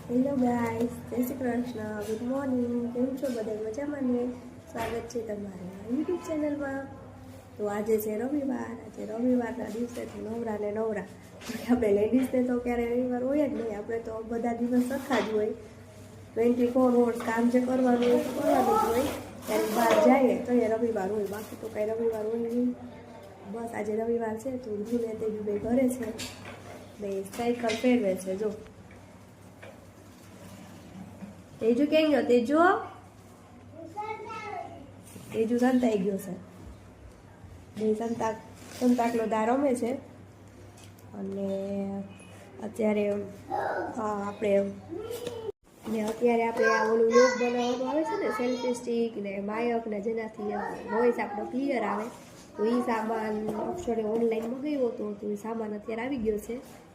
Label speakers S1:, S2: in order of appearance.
S1: Hello guys, જય Shri Krishna, good morning. કેમ છો બધા? મજામાં ને? સ્વાગત છે તમારા યુટ્યુબ ચેનલમાં. તો આજે છે રવિવાર. આજે રવિવારના દિવસે તો નવરા ને નવરા. આપણે લેડીઝને તો ક્યારે રવિવાર હોય જ નહીં. આપણે તો બધા દિવસ સરખા જ હોય. 24 hours કામ જે કરવાનું હોય કરવાનું જ હોય. ત્યારે બહાર જઈએ તો એ રવિવાર હોય, બાકી તો કાંઈ રવિવાર હોય નહીં. બસ આજે રવિવાર છે તો હું ને તે બે ઘરે છે. બે સાયકલ ફેરવે છે. જો તેજુ ક્યાં ગયો? તેજુ સંતાઈ ગયો છે. બે સંતાકલો દા રમે છે. અને અત્યારે આપણે આ ઓલું લોક બનાવવાનું આવે છે ને, સેલ્ફી સ્ટિક ને માયક ને, જેનાથી વોઇસ આપણો ક્લિયર આવે. તો એ સામાન અક્ષરે ઓનલાઈન મંગાવ્યો હતો, તો એ સામાન અત્યારે આવી ગયો છે.